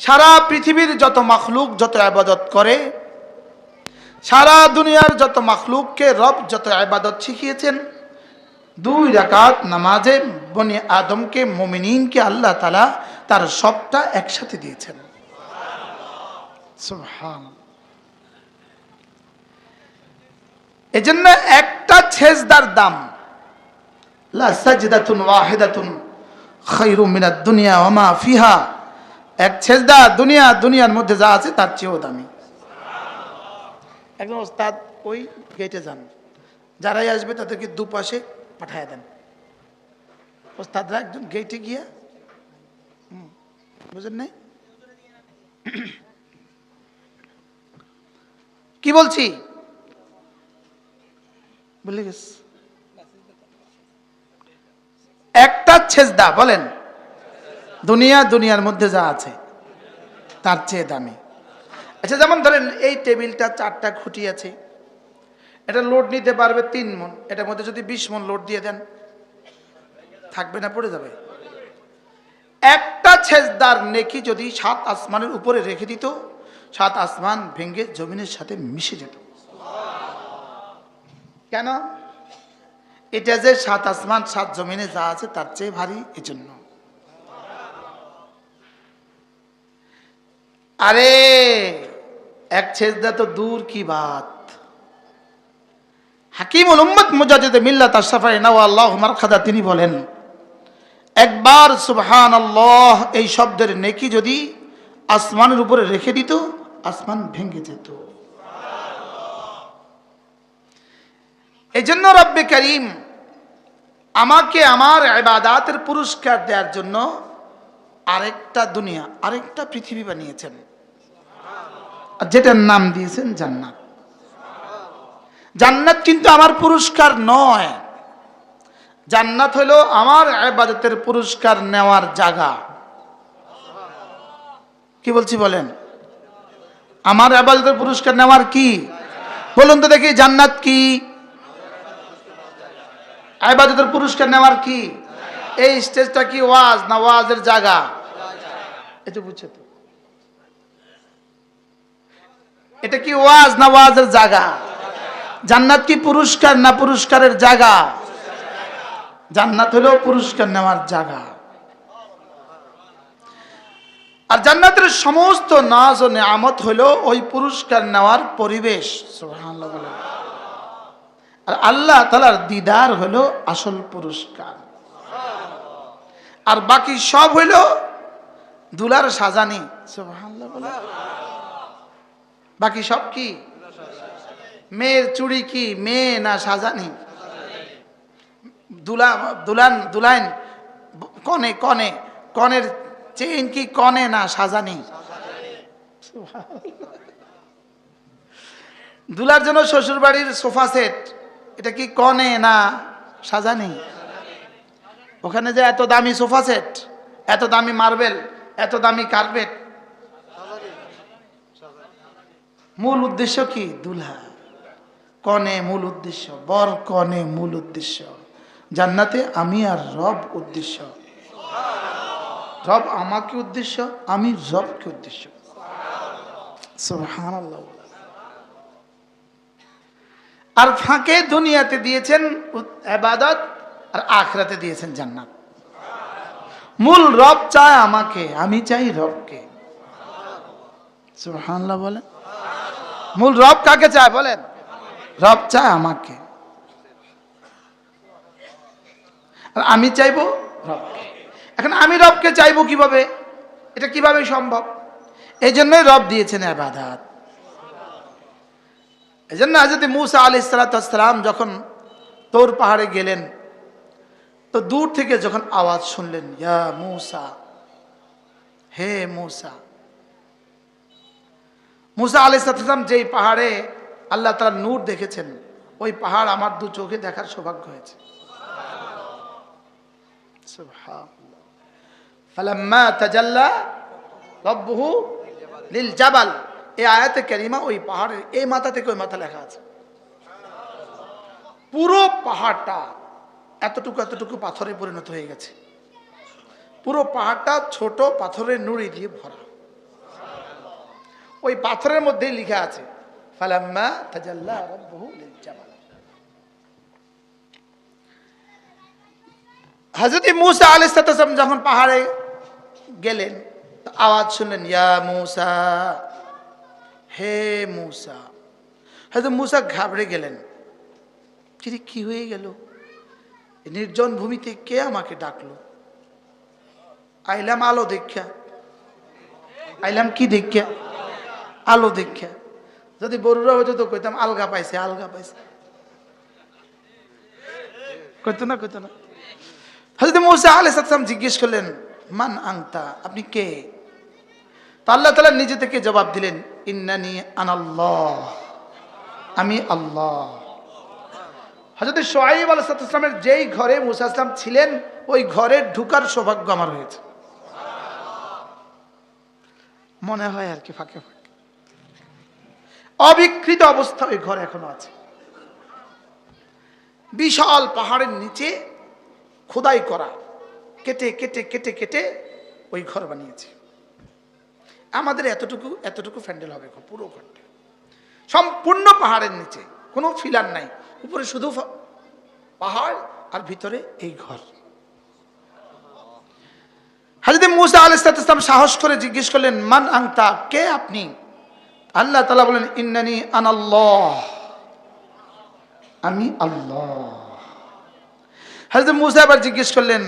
সারা পৃথিবীর যত মাখলুক যত ইবাদত করে, সারা দুনিয়ার যত মাখলুককে রব যত ইবাদত শিখিয়েছেন, 2 রাকাত নামাজে বনি আদমকে, মুমিনিনকে আল্লাহ তাআলা তার সবটা একসাথে দিয়েছেন। সুবহানাল্লাহ। এজন্য একটা সেজদার দাম, লা সাজদাতুন ওয়াহিদাতুন খায়রুম মিনাদ দুনিয়া ওয়া মা ফিহা, এক সেজদা দুনিয়ার মধ্যে যা আছে তার চেয়েও দামি। একজন ওস্তাদ ওই গেটে যান, যারাই আসবে তাদেরকে দুপাশে পাঠায় দেন। ওস্তাদরা একজন গেটে গিয়া, বুঝেন নাই কি বলছি, বলে গেছে একটা সেজদা, বলেন দুনিয়ার মধ্যে যা আছে তার চেয়ে দামি। আচ্ছা, যেমন ধরেন এই টেবিলটা 4টা খুঁটি আছে, এটা লোড নিতে পারবে 3 মণ, এটার মধ্যে যদি 20 মণ লোড দিয়ে দেন থাকবে না, পড়ে যাবে। একটা সেজদার নেকি যদি 7 আসমানের উপরে রেখে দিত, 7 আসমান ভেঙে জমিনের সাথে মিশে যেত। কেন? এটা যে 7 আসমান 7 জমিনে যা আছে তার চেয়ে ভারী, এজন্য। আরে এক সেজদা তো দূর কি বাত। হাকিমুল উম্মত মুজাদ্দিদ মিল্লাত আশ-শাফাঈ নাওয়াল্লাহু মারকাদা তিনি বলেন, একবার সুবহানাল্লাহ এই শব্দের নেকি যদি আসমানের উপরে রেখে দিত, আসমান ভেঙে যেত। এজন্য রব্বে কারীম আমাকে আমার ইবাদতের পুরস্কার দেওয়ার জন্য আরেকটা দুনিয়া, আরেকটা পৃথিবী বানিয়েছেন, আর যেটার নাম দিয়েছেন জান্নাত। জান্নাত কিন্তু আমার পুরস্কার নয়, জান্নাত হলো আমার ইবাদতের পুরস্কার নেওয়ার জায়গা। কি বলছি বলেন? আমার ইবাদতের পুরস্কার নেওয়ার কি, বলুন তো দেখি, জান্নাত কি? ইবাদতের পুরস্কার নেওয়ার কি? এই স্টেজটা কি ওয়াজ না ওয়াজের জায়গা? এটা বুঝছো তো? এটা কি ওয়াজ না ওয়াজের জায়গা? জান্নাত কি পুরস্কার না পুরস্কারের জায়গা? জান্নাত হলো পুরস্কার নেওয়ার জায়গা। আর জান্নাতের সমস্ত নাজ ও নিয়ামত হলো ওই পুরস্কার নেওয়ার পরিবেশ। সুবহানাল্লাহ বলেন। আর আল্লাহ তাআলার দিদার হলো আসল পুরস্কার, আর বাকি সব হলো দুলার সাজানি। সুবহানাল্লাহ বলেন। বাকি সব কি? মেয়ের চুড়ি কি মেয়ে না সাজানি? দুলাইন কনের চেইন কি কনে না সাজানি? দুলার জন্য শ্বশুর বাড়ির সোফা সেট, এটা কি কনে না সাজানি? ওখানে যে এত দামি সোফা সেট, এত দামি মার্বেল, এত দামি কার্পেট, মূল উদ্দেশ্য কি? দুলহা কনে মূল উদ্দেশ্য, বর কনে মূল উদ্দেশ্য। জান্নাতে আমি আর রব উদ্দেশ্য, রব আমাকে উদ্দেশ্য, আমি রবকে উদ্দেশ্য। সুবহানাল্লাহ। আর ফাঁকে দুনিয়াতে দিয়েছেন ইবাদত, আর আখিরাতে দিয়েছেন জান্নাত। মূল রব চায় আমাকে, আমি চাই রবকে। সুবহানাল্লাহ বলেন। মূল রব কাকে চায় বলেন? রব চায় আমাকে, আর আমি চাইবো রবকে। এখন আমি রবকে চাইবো কিভাবে? এটা কিভাবে সম্ভব? এই জন্যই রব দিয়েছেন ইবাদত। এই জন্য হযরত মূসা আলাইহিস সালাম যখন তোর পাহাড়ে গেলেন, তো দূর থেকে যখন আওয়াজ শুনলেন, ইয়া মূসা, হে মূসা। মূসা আলাইহিস সালাম যেই পাহাড়ে আল্লাহ তাআলা নূর দেখেছেন, ওই পাহাড় আমার 2 চোখে দেখার সৌভাগ্য হয়েছে। সুবহানাল্লাহ। ফালাম্মা তাজাল্লা রাব্বুহু লিল জাবাল, এই আয়াতে কারিমা ওই পাহাড়ের এই মাথা থেকে ওই মাথা লেখা আছে। পুরো পাহাড়টা এতটুকু পাথরে পরিণত হয়ে গেছে। পুরো পাহাড়টা ছোট পাথরের নুড়ি দিয়ে ভরা। ওই পাথরের মধ্যেই লেখা আছে ফালাম্মা তাজাল্লা রাব্বুহু লিল জাবাল। হযরত মূসা আলাইহিস সালাম যখন পাহাড়ে গেলেন তো আওয়াজ শুনলেন, ইয়া মূসা, হে মূসা। হযরত মূসা ঘাবড়ে গেলেন, কি হয়ে গেল? নির্জন ভূমিতে কে আমাকে ডাকলো? আইলাম আলো দেখা, আইলাম কি দেখা? আলো দেখা। যদি বড়রা হইতো তো কইতাম আলগা পাইছে, আলগা পাইছে, কইতো না, কইতো না। হযরত মূসা আলাইহিস সালাম জিজ্ঞেস করলেন, মান আনতা, আপনি কে? তো আল্লাহ তাআলা নিজে থেকে জবাব দিলেন, ইন্নানি আনাল্লাহ, আমি আল্লাহ। হযরত শুআয়ব আলাইহিস সালামের যেই ঘরে মূসা আসলাম ছিলেন ওই ঘরে ঢুকার সৌভাগ্য আমার হয়েছে। মনে হয় আর কি ফাঁকে ফাঁকে অবিকৃত অবস্থা ওই ঘর এখনো আছে। বিশাল পাহাড়ের নিচে খোদাই করা, কেটে কেটে কেটে কেটে ওই ঘর বানিয়েছে। আমাদের এতটুকু এতটুকু প্যান্ডেল হবে পুরো ঘরটা, সম্পূর্ণ পাহাড়ের নিচে, কোনো ফিলার নাই, উপরে শুধু পাহাড় আর ভিতরে এই ঘর। হযরত মূসা আলাইহিস সালাম সাহস করে জিজ্ঞেস করলেন, মান আনতা, কে আপনি? আল্লাহ তাআলা বলেন, ইন্নানি আনাল্লাহ, আমি আল্লাহ। হযরত মূসা আবার জিজ্ঞেস করলেন,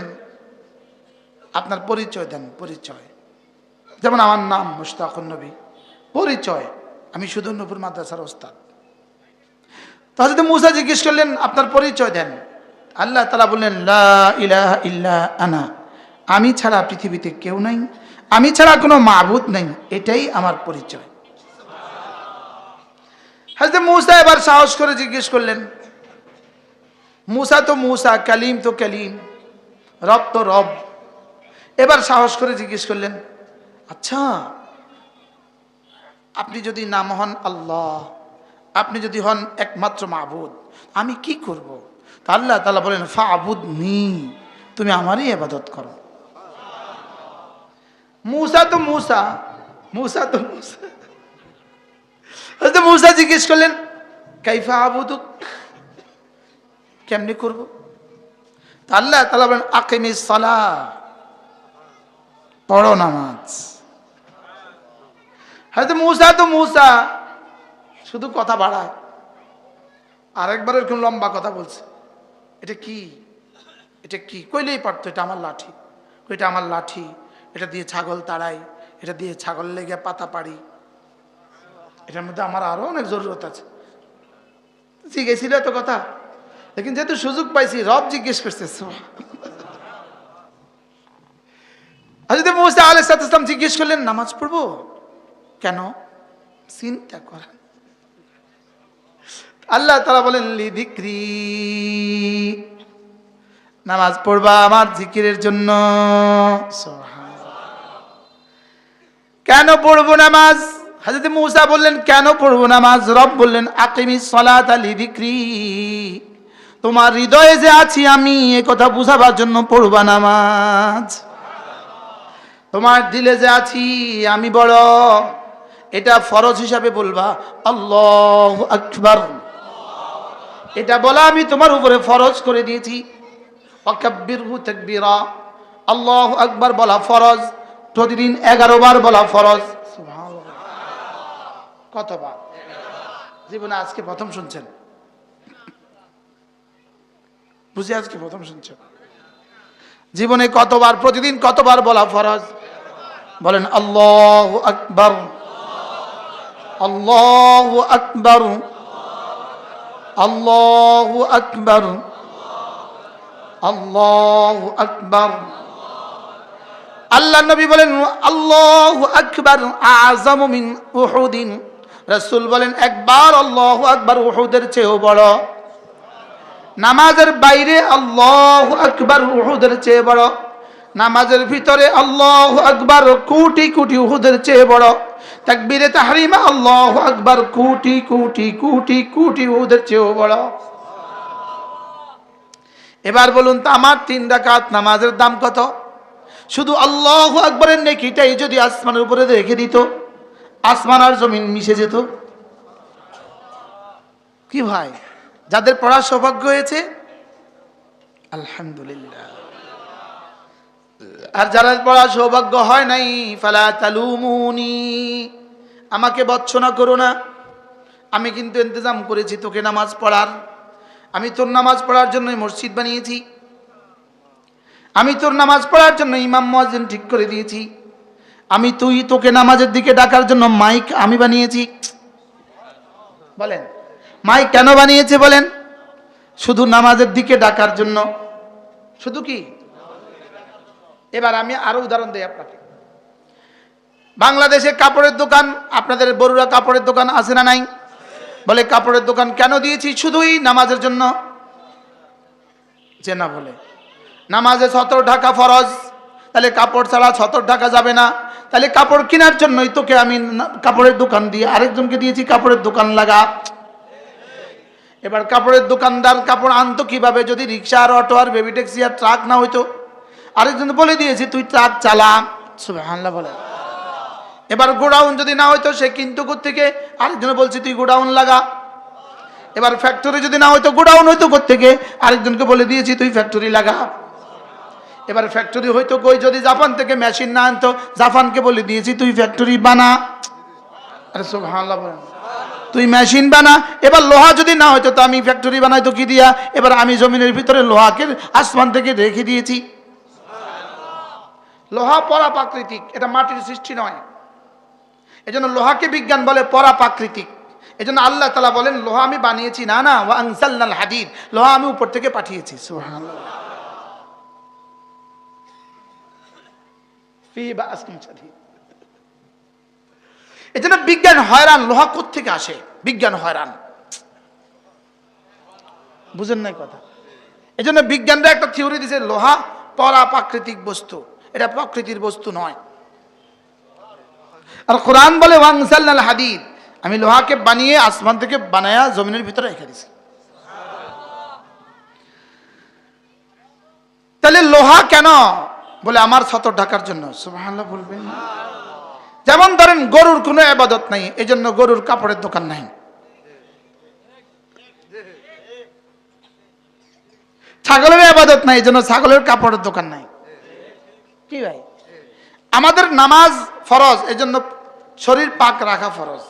আপনার পরিচয় দেন। পরিচয় যেমন আমার নাম মুশতাকুন নবী, পরিচয় আমি শুধু নূপুর মাদ্রাসার ওস্তাদ। তো হযরত মূসা জিজ্ঞেস করলেন, আপনার পরিচয় দেন। আল্লাহ তাআলা বললেন, লা ইলাহা ইল্লা আনা, আমি ছাড়া পৃথিবীতে কেউ নাই, আমি ছাড়া কোনো মাবুদ নাই, এটাই আমার পরিচয়। হযরত মূসা এবার সাহস করে জিজ্ঞেস করলেন, মূসা তো মূসা, কালিম তো কালিম, রব তো রব। এবার সাহস করে জিজ্ঞেস করলেন, আচ্ছা আপনি যদি নাম হন আল্লাহ, আপনি যদি হন একমাত্র মাবুদ, আমি কি করব? তা আল্লাহ তাআলা বলেন, ফা'বুদনি, তুমি আমারই ইবাদত করো। মূসা তো মূসা, মূসা তো মূসা। হযরত মূসা জিজ্ঞেস করলেন, কাইফা আবুদুক, কেমনে করব? তা আল্লাহ তাআলা বলেন, আকিমিস সালাহ, পড়ো নামাজ। হযরত মূসা তো মূসা, শুধু কথা বাড়ায়। আরেকবার এরকম লম্বা কথা বলছে, এটা কি, এটা কি? কইলেই পারতো এটা আমার লাঠি, এটা আমার লাঠি, এটা দিয়ে ছাগল তাড়াই, এটা দিয়ে ছাগল লেগে পাতা পাড়ি, এটার মধ্যে আমার আরো অনেক জরুরত আছে। জিজ্ঞেসিল এত কথা, লেকিন যেহেতু সুযোগ পাইছি রব জিজ্ঞেস করছে। হযরত মূসা আলাইহিস সালাম জিজ্ঞেস করলেন, নামাজ পড়বো কেন? চিন্তা করেন। আল্লাহ তাআলা বলেন, লিযিকরি, নামাজ পড়বা আমার জিকিরের জন্য। কেন পড়বো নামাজ? হযরত মূসা বললেন, কেন পড়বো নামাজ? রব বললেন, আকিমিস সালাতা লিযিকরি, তোমার হৃদয়ে যে আছি আমি এ কথা বুঝাবার জন্য পড়বা নামাজ। তোমার দিলে যে আছি আমি বড়, এটা ফরজ হিসাবে বলবা আল্লাহু আকবার, এটা বলা আমি তোমার উপরে ফরজ করে দিয়েছি। ওয়াকাব্বিরহু তাকবীরা, আল্লাহু আকবার বলা ফরজ, প্রতিদিন 11 বার বলা ফরজ। সুবহানাল্লাহ, কতবার? জীবনে আজকে প্রথম শুনছেন, বুঝি আজকে প্রথম শুনছেন। জীবনে কতবার, প্রতিদিন কতবার বলা ফরজ? বলেন আল্লাহু আকবার, আল্লাহু আকবার, আল্লাহু আকবার, আল্লাহু আকবার। আল্লাহ নবী বলেন, আল্লাহু আকবার আযমু মিন উহুদিন। রাসূল বলেন, একবার আল্লাহু আকবার উহুদের চেয়েও বড়। নামাজের বাইরে আল্লাহু আকবার উহুদের চেয়ে বড়, নামাজের ভিতরে আল্লাহু আকবার কোটি কোটি উহুদের চেয়ে বড়। তাকবীরে তাহরিমা আল্লাহু আকবার কোটি কোটি কোটি কোটি উহুদের চেয়েও বড়। এবার বলুন তো, আমার 3 রাকাত নামাজের দাম কত? শুধু আল্লাহু আকবারের নেকিটাই যদি আসমানের উপরে রেখে দিত, আসমান আর জমিন মিশে যেত। কি ভাই, যাদের পড়ার সৌভাগ্য হয়েছে আলহামদুলিল্লাহ, আর যারা পড়ার সৌভাগ্য হয় নাই ফালা তালুমুনি, আমাকে ভৎসনা করো না। আমি কিন্তু ইন্তজাম করেছি তোকে নামাজ পড়ার। আমি তোর নামাজ পড়ার জন্য মসজিদ বানিয়েছি। আমি তোর নামাজ পড়ার জন্য ইমাম মুয়াজ্জিন ঠিক করে দিয়েছি। আমি তোকে নামাজের দিকে ডাকার জন্য মাইক আমি বানিয়েছি। বলেন মাইক কেন বানিয়েছে বলেন? শুধু নামাজের দিকে ডাকার জন্য। শুধু কি? এবার আমি আরো উদাহরণ দেই আপনাকে। বাংলাদেশে কাপড়ের দোকান, আপনাদের বড়ুরা কাপড়ের দোকান আছে না নাই? বলে কাপড়ের দোকান কেন দিয়েছি? শুধুই নামাজের জন্য। যে না বলে নামাজে ছতর ঢাকা ফরজ, তাহলে কাপড় ছাড়া ছতর ঢাকা যাবে না। তাহলে কাপড় কেনার জন্যই তোকে আমি কাপড়ের দোকান দিয়ে আরেকজনকে দিয়েছি কাপড়ের দোকান লাগা। এবার কাপড়ের দোকানদার কাপড় আনতো কিভাবে? যদি রিক্সা আর অটো আর বেবি ট্যাক্সি আর ট্রাক না হইতো। আরেকজন বলে দিয়েছি তুই ট্রাক চালা, সুবহানাল্লাহ বলে। এবার গোডাউন যদি না হইতো সে কিন্তু কোত্থেকে? আরেকজন বলছি তুই গোডাউন লাগা। এবার ফ্যাক্টরি যদি না হইতো গোডাউন হইতো কোত্থেকে? আরেকজনকে বলে দিয়েছি তুই ফ্যাক্টরি লাগা। এবার ফ্যাক্টরি হইতো কই? যদি জাপান থেকে মেশিন না আনতো জাপানকে বলে দিয়েছি তুই ফ্যাক্টরি বানা। আরে সুবহানাল্লাহ বলেন, তুই মেশিন বানা। এবার লোহা যদি না হইতো তো আমি ফ্যাক্টরি বানাইতো কি দিয়া? এবার আমি জমিনের ভিতরে লোহাকে আসমান থেকে রেখে দিয়েছি। লোহা পরাপ্রাকৃতিক, এটা মাটির সৃষ্টি নয়। এজন্য লোহাকে বিজ্ঞান বলে পরাপ্রাকৃতিক। এজন্য আল্লাহ তাআলা বলেন লোহা আমি বানিয়েছি না, না ওয়া আনজালনাল হাদিদ, লোহা আমি উপর থেকে পাঠিয়েছি। সুবহানাল্লাহ। ফি বাসকুম শাদীদ। এজন্য বিজ্ঞান হয়রান, লোহা কোত্থেকে আসে? বিজ্ঞান হয়রান, বুঝেন নাই কথা? এজন্য বিজ্ঞানরা একটা থিওরি দিয়েছে লোহা পরাপ্রাকৃতিক বস্তু, এটা প্রকৃতির বস্তু নয়। আর কোরআন বলে ওয়ানজালনাল হাদিদ, আমি লোহাকে বানিয়ে আসমান থেকে বানায়া জমিনের ভিতরে রেখে দিয়েছি। তাহলে লোহা কেন? বলে আমার ছতর ঢাকার জন্য। সুবহানাল্লাহ বলবেন। যেমন ধরেন গরুর কোনো ইবাদত নাই, এজন্য গরুর কাপড়ের দোকান নাই। ছাগলের ইবাদত নাই, এজন্য ছাগলের কাপড়ের দোকান নাই। কি ভাই? আমাদের নামাজ ফরজ, এজন্য শরীর পাক রাখা ফরজ,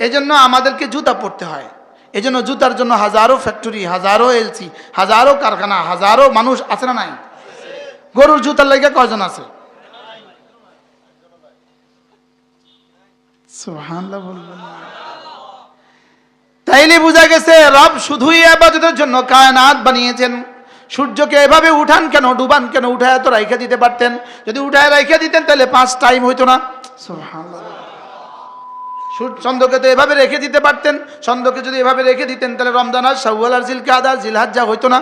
এজন্য আমাদেরকে জুতা পরতে হয়। এজন্য জুতার জন্য হাজারো ফ্যাক্টরি, হাজারো এলসি, হাজারো কারখানা, হাজারো মানুষ আছে না নাই? গরুর জুতার লাগা কয়জন আছে? সুবহানাল্লাহ বলবেন। তাইলে বোঝা গেছে রব শুধুই ইবাদতের জন্য কায়নাত বানিয়েছেন। সূর্যকে এভাবে উঠান কেন, ডুবান কেন? উঠায় তো রাইখা দিতে পারতেন। যদি উঠায় রাইখা দিতেন তাহলে 5 টাইম হইতো না। সুবহানাল্লাহ। চন্দ্রকে তো এভাবে রেখে দিতে পারতেন। চন্দ্রকে যদি এভাবে রেখে দিতেন তাহলে রমজান আর শাওয়াল আর জিলকাদা আর জিলহজ্জা হইতো না।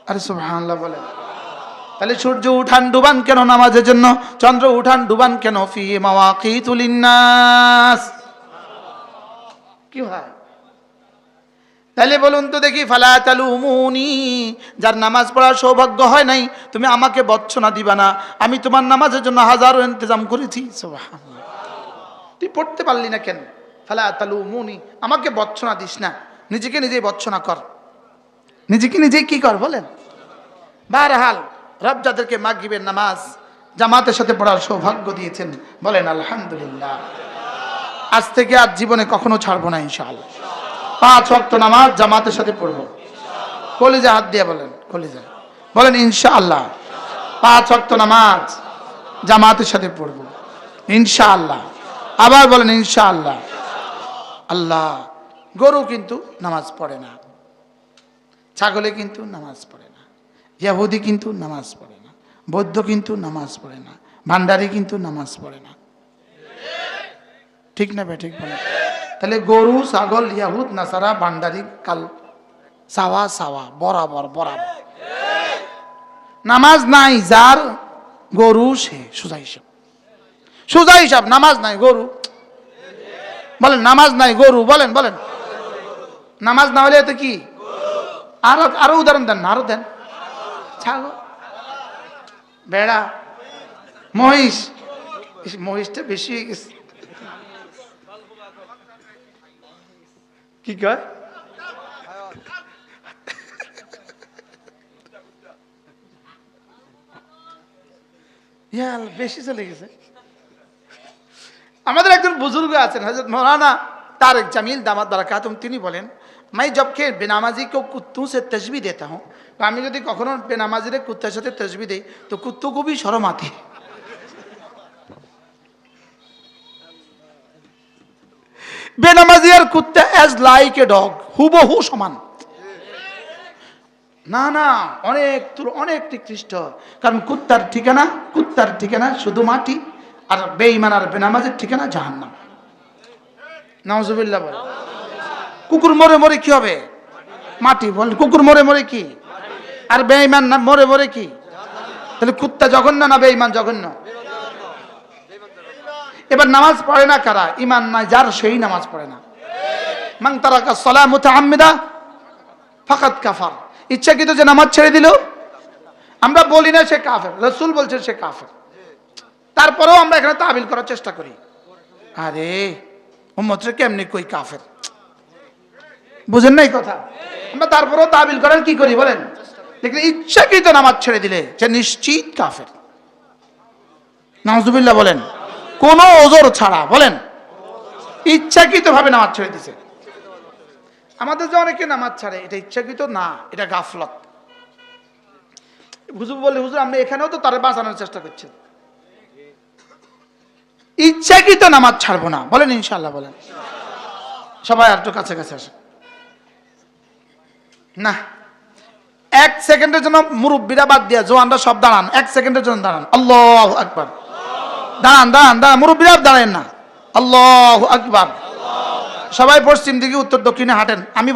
আরে সুবহানাল্লাহ বলেন। তাহলে সূর্য উঠান ডুবান কেন? নামাজের জন্য। চন্দ্র উঠান ডুবান কেন? ফি মাওয়াকিতুল লিন্নাস। কি হয়? তাহলে বলুন তো দেখি, ফালা তালুমুনি, যার নামাজ পড়ার সৌভাগ্য হয় নাই তুমি আমাকে ভৎসনা দিবা না। আমি তোমার নামাজের জন্য হাজারো ইন্তজাম করেছি। সুবহানাল্লাহ। তুই পড়তে পারলি না কেন? ফালা তালুমুনি, আমাকে ভৎসনা দিস না। নিজেকে নিজেই ভৎসনা কর, নিজেকে নিজেই কি কর বলেন। বারহাল রব যাদেরকে মাগরিবের নামাজ জামাতের সাথে পড়ার সৌভাগ্য দিয়েছেন বলেন আলহামদুলিল্লাহ। আজ থেকে আর জীবনে কখনো ছাড়বো না ইনশাআল্লাহ। 5 ওয়াক্ত নামাজ জামাতের সাথে পড়বো। কলিজা হাত দিয়ে বলেন, কলিজা বলেন ইনশাআল্লাহ। 5 ওয়াক্ত নামাজ জামাতের সাথে পড়বো ইনশাআল্লাহ। আবার বলেন ইনশাআল্লাহ। আল্লাহ, গরু কিন্তু নামাজ পড়ে না, ছাগলে কিন্তু নামাজ পড়ে না, ইহুদি কিন্তু নামাজ পড়ে না, বৌদ্ধ কিন্তু নামাজ পড়ে না, ভান্ডারি কিন্তু নামাজ পড়ে না। ঠিক না বে ঠিক বলে? তাহলে গরু, ছাগল, ইহুদ, নাসারা, ভান্ডারি কাল সাওয়া সাওয়া, বরাবর বরাবর। নামাজ নাই যার, গরু সে। সোজা হিসাব, সোজা হিসাব। নামাজ নাই গরু বলেন, নামাজ নাই গরু বলেন, বলেন নামাজ না হলে এত কি? আরো উদাহরণ দেন না, আরো দেন। ছাগল, বেড়া, মহিষ। মহিষটা বেশি হয়ে গেছে। কি কয়? বেশি চলে গেছে। আমাদের একজন বুজুর্গ আছেন হযরত মৌলানা तारिक जमील दामद बरकातुम তিনি বলেন, मैं जब के बेनामाजी को कुत्तों से तस्बीह देता हूँ, আমি যদি কখনো বেনামাজিরে কুত্তার সাথে তসবিহ দেই তো কুত্তों को भी शर्म आती है। বেনামাজি আর কুত্তা as like a dog, হুবহু সমান। না না, অনেক নিকৃষ্ট। কারণ কুত্তার ঠিকানা শুধু মাটি, আর বেঈমান আর বেনামাজির ঠিকানা জাহান্নাম। নাউজুবিল্লাহ বল। কুকুর মরে মরে কি হবে? মাটি। বল, কুকুর মরে মরে কি? আর বেঈমান না মরে মরে কি? তাহলে কুত্তা জঘন্য না বেঈমান জঘন্য? এবার নামাজ পড়ে না কারা? ঈমান নাই যার, সেই নামাজ পড়ে না। মান তারাকা সালাহ মুতাআম্মিদা ফাকাদ কাফার। ইচ্ছাকৃত যে নামাজ ছেড়ে দিল, আমরা বলি না সে কাফের, রাসূল বলছেন সে কাফের। তারপরেও আমরা এখানে তাবিল করার চেষ্টা করি, আরে উম্মতরে কেমনে কই কাফের, বুঝেন নাই কথা? আমরা তারপরেও তাবিল করার কি করি বলেন? দেখলে ইচ্ছাকৃত নামাজ ছেড়ে দিলে সে নিশ্চিত কাফের। নাউজুবিল্লাহ বলেন। কোন ওজর ছাড়া, বলেন, ইচ্ছাকৃত ভাবে নামাজ ছেড়ে দিছে। আমাদের যে অনেকে নামাজ ছাড়ে, এটা ইচ্ছাকৃত না, এটা গাফলত। হুজুর বলে, হুজুর আমরা এখানেও তো তারে বাঁচানোর চেষ্টা করছি। ইচ্ছাকৃত নামাজ ছাড়বো না, বলেন ইনশাআল্লাহ বলেন। সবাই আর একটু কাছে কাছে আসে না। 1 সেকেন্ডের জন্য মুরব্বীরা বাদ দিয়া জওয়ানরা সব দাঁড়ান, 1 সেকেন্ডের জন্য দাঁড়ান। আল্লাহু আকবার। দাঁড়ান, মুরব্বীরা দাঁড়ান না। আল্লাহু আকবার। সবাই পশ্চিম দিকে উত্তর দক্ষিণে হাঁটেন। আমি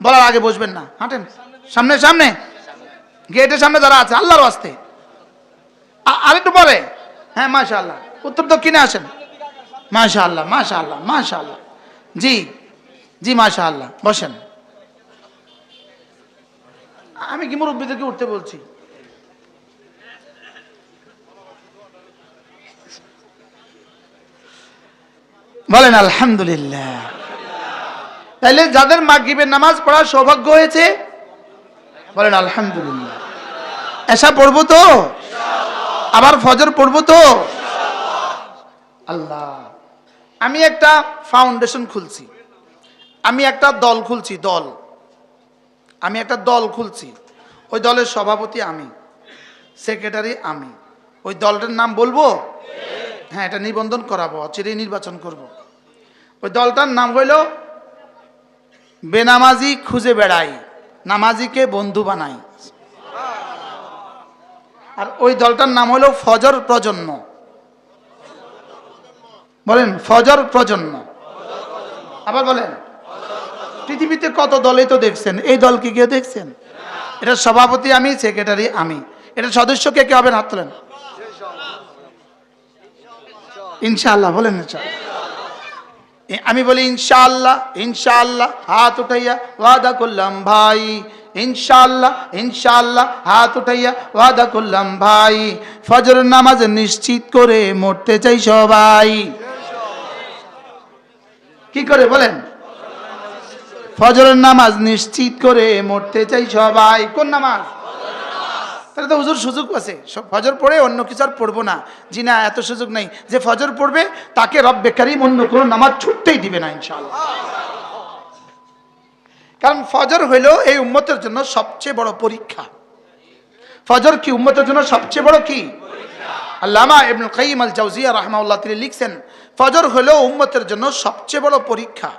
বলার আগে বসবেন না, হাঁটেন সামনে গেটের সামনে যারা আছে, আল্লাহর ওয়াস্তে আরেকটু পরে। হ্যাঁ, মাশাআল্লাহ, উত্তর দক্ষিণে আসেন। মাশাআল্লাহ। জি মাশাআল্লাহ, বসেন। আমি কি মুরব্বীদেরকে উঠতে বলছি? বলেন আলহামদুলিল্লাহ। তাইলে যাদের মাগরিবের নামাজ পড়ার সৌভাগ্য হয়েছে, বলেন আলহামদুলিল্লাহ। এশা পড়বো তো, আবার ফজর পড়বো তো। আল্লাহ, আমি একটা ফাউন্ডেশন খুলছি, আমি একটা দল খুলছি। ওই দলের সভাপতি আমি, সেক্রেটারি আমি। ওই দলটার নাম বলবো? হ্যাঁ, এটা নিবন্ধন করাবো, অচিরেই নির্বাচন করব। ওই দলটার নাম হইল বেনামাজি খুঁজে বেড়াই, নামাজিকে বন্ধু বানাই। আর ওই দলটার নাম হলো ফজর প্রজন্ম। বলেন ফজর প্রজন্ম। আবার বলেন, পৃথিবীতে কত দলই তো দেখছেন, এই দল কি কেউ দেখছেন? এটা সভাপতি আমি, সেক্রেটারি আমি। এটা সদস্য কে কে হবেন? হাত তোলেন। ইনশাআল্লাহ বলেন। আমি বলি ইনশাআল্লাহ, হাত উঠাইয়া ওয়াদা করলাম ভাই। ইনশাআল্লাহ হাত উঠাইয়া ওয়াদা করলাম ভাই, ফজর নামাজ নিশ্চিত করে মরতে চাই সবাই। কি করে বলেন? ফজরের নামাজ নিশ্চিত করে মরতে চাই সবাই। কোন নামাজ? তাহলে তো হুজুর সুযোগ আছে, ফজর পড়ে অন্য কিছু আর পড়বো না। জি না, এত সুযোগ নেই। যে ফজর পড়বে তাকে রব্বে কারীম অন্য কোনো নামাজ ছুটতেই দিবে না ইনশাআল্লাহ। কারণ ফজর হইল এই উম্মতের জন্য সবচেয়ে বড় পরীক্ষা। ফজর কি উম্মতের জন্য সবচেয়ে বড় কি? আল্লামা ইবনুল কাইয়িম আল জাওজিয়া রাহমাহুল্লাহ তিনি লিখছেন, ফজর হলো উম্মতের জন্য সবচেয়ে বড় পরীক্ষা।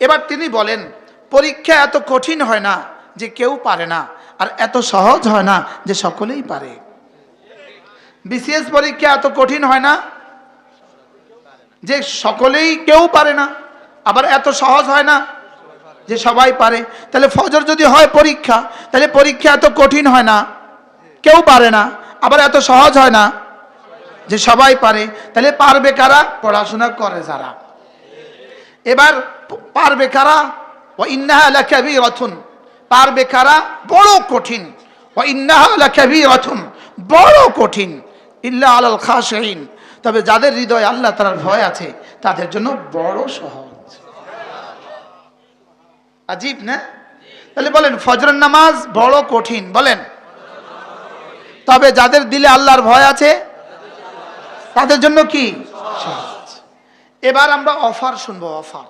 এবার তিনি বলেন, পরীক্ষা এত কঠিন হয় না যে কেউ পারে না, আর এত সহজ হয় না যে সকলেই পারে। বিসিএস পরীক্ষা এত কঠিন হয় না যে সকলেই কেউ পারে না, আবার এত সহজ হয় না যে সবাই পারে। তাহলে ফজর যদি হয় পরীক্ষা, তাহলে পরীক্ষা এত কঠিন হয় না, কেউ পারে না, আবার এত সহজ হয় না যে সবাই পারে। তাহলে পারবে কারা? পড়াশোনা করে যারা। এবার পারবে কারা? ওয়া ইন্নাহা লাকাবীরাতুন। পারবে কারা? বড় কঠিন। ওয়া ইন্নাহা লাকাবীরাতুন, বড় কঠিন। ইল্লা আলাল খাশিঈন, তবে যাদের হৃদয়ে আল্লাহ তাআলার ভয় আছে তাদের জন্য বড় সহজ। আজীব না? তাহলে বলেন ফজরের নামাজ বড় কঠিন, বলেন। তবে যাদের দিলে আল্লাহর ভয় আছে তাদের জন্য কি সহজ। এবার আমরা অফার শুনবো। অফার,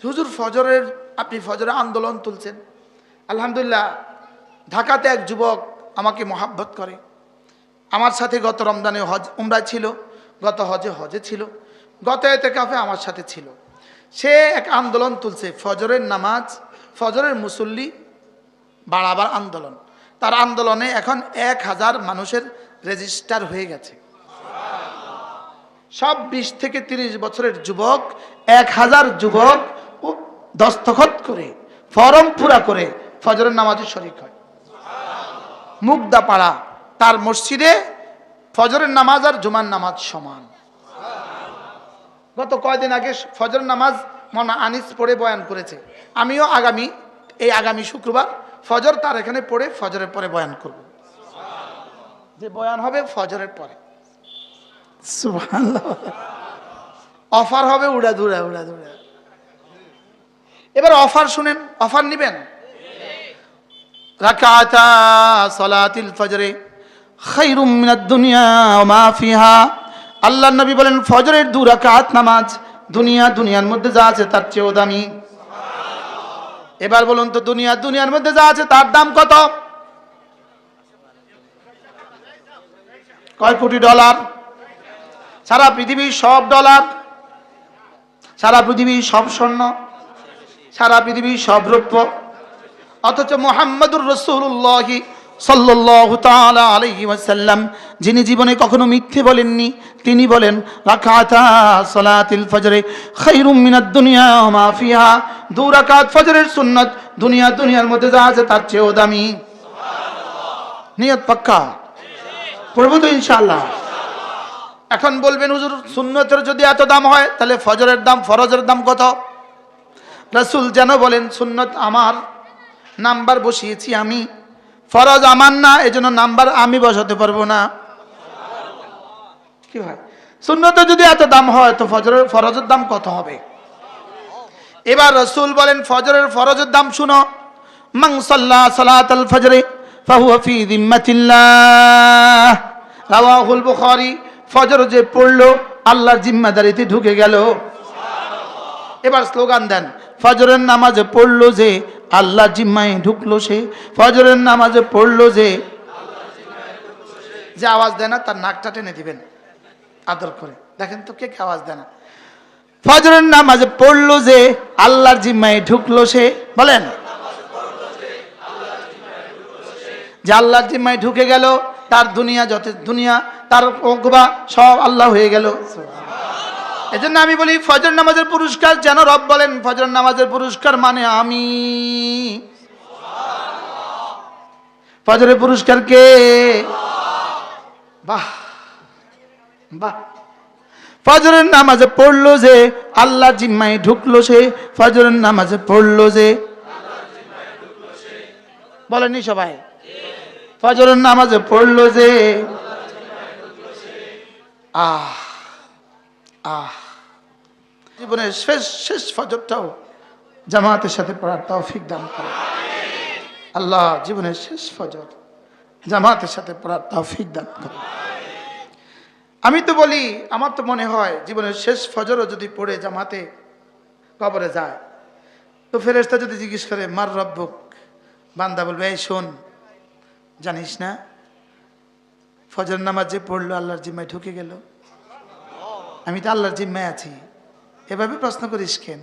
হুজুর ফজরের, আপনি ফজরের আন্দোলন তুলছেন। আলহামদুলিল্লাহ, ঢাকাতে এক যুবক আমাকে মহাব্বত করে, আমার সাথে গত রমজানে হজ উমরায় ছিল, গত হজে ছিল, গত এতেকাফে আমার সাথে ছিল। সে এক আন্দোলন তুলছে, ফজরের নামাজ, ফজরের মুসল্লি বাড়াবার আন্দোলন। তার আন্দোলনে এখন 1000 মানুষের রেজিস্টার হয়ে গেছে। সব 20 থেকে 30 বছরের যুবক, 1000 যুবক দস্তখত করে ফরম পুরা করে ফজরের নামাজে শরীক হয়। মুগদাপাড়া তার মসজিদে ফজরের নামাজ আর জুমার নামাজ সমান। গত কয়েকদিন আগে ফজরের নামাজ মাওলানা আনিস পড়ে বয়ান করেছে। আমিও আগামী শুক্রবার ফজর তার এখানে পড়ে ফজরের পরে বয়ান করব। যে বয়ান হবে ফজরের পরে, সুবহানাল্লাহ। অফার হবে উড়াধুরা। এবার অফার শুনেন, অফার নিবেন। রাকাতা সালাতিল ফজরে খায়রুম মিনাদ দুনিয়া ওয়া মা ফিহা। আল্লাহর নবী বলেন ফজরের 2 রাকাত নামাজ দুনিয়ার মধ্যে যা আছে তার চেয়েও দামি। এবার বলুন তো দুনিয়ার মধ্যে যা আছে তার দাম কত? কয় কোটি ডলার? সারা পৃথিবীর সব ডলার, সারা পৃথিবীর সব স্বর্ণ, সারা পৃথিবীর সব রৌপ্য। অথচ মুহাম্মদুর রাসূলুল্লাহ সাল্লাল্লাহু তাআলা আলাইহি ওয়াসাল্লাম, যিনি জীবনে কখনো মিথ্যে বলেননি, তিনি বলেন রাকাতা সালাতিল ফজরে খায়রুম মিনাদ দুনিয়া ওয়া মা ফিহা। 2 রাকাত ফজরের সুন্নাত দুনিয়ার মধ্যে যা আছে তার চেয়েও দামি। সুবহানাল্লাহ। নিয়ত পাক্কা পড়বো তো ইনশাআল্লাহ। এখন বলবেন হুজুর সুন্নতের যদি এত দাম হয় তাহলে ফজরের দাম, ফরজের দাম কত? রাসূল যেন বলেন সুন্নত আমার, নাম্বার বসিয়েছি আমি, ফরজ আমার না, এজন্য নাম্বার আমি বসাতে পারবো না। কি হয়? সুন্নতের যদি এত দাম হয় তো ফরজের দাম কত হবে? এবার রাসূল বলেন ফজরের ফরজের দাম শুনো। মান সাল্লা সালাতাল ফজরে ফাহুয়া ফি যিম্মাতিল্লাহ, রাওয়াহুল বুখারী। ফজর যে পড়লো আল্লাহর জিম্মাদারিতে ঢুকে গেল। এবার স্লোগান দেন, ফজরের নামাজে পড়লো যে আল্লাহর জিম্মায় ঢুকলো সে। ফজরের নামাজে পড়লো যে আওয়াজ দেয় না তার নাকটা টেনে দিবেন আদর করে। দেখেন তো কে আওয়াজ দেয় না। ফজরের নামাজে পড়লো যে আল্লাহর জিম্মায় ঢুকলো সে, বলেন। যে আল্লাহর জিম্মায় ঢুকে গেল, তার দুনিয়া তার ওকবা সব আল্লাহ হয়ে গেল। এজন্য আমি বলি ফজর নামাজের পুরস্কার যেন রব বলেন ফজর নামাজের পুরস্কার মানে আমি। ফজরের পুরস্কার কে? বাহ বাহ। ফজরের নামাজে পড়লো যে আল্লাহর জিম্মায় ঢুকলো সে। ফজরের নামাজে পড়লো যে, বলেননি সবাই? ফজরের নামাজে পড়লো যে জীবনের শেষ ফজরটাও জামাতের সাথে পড়ার তৌফিক দান করে আল্লাহ। জীবনের শেষ ফজর জামাতের সাথে পড়ার তৌফিক দান করে। আমি তো বলি, আমার তো মনে হয় জীবনের শেষ ফজরও যদি পড়ে জামাতে কবরে যায় তো ফেরেশতা যদি জিজ্ঞেস করে মার রব্বুক, বান্দা বলবে এই শোন, জানিস না ফজর নামাজ যে পড়লো আল্লাহর জিম্মায় ঢুকে গেল। আমি তো আল্লাহর জিম্মায় আছি, এভাবে প্রশ্ন করিস কেন?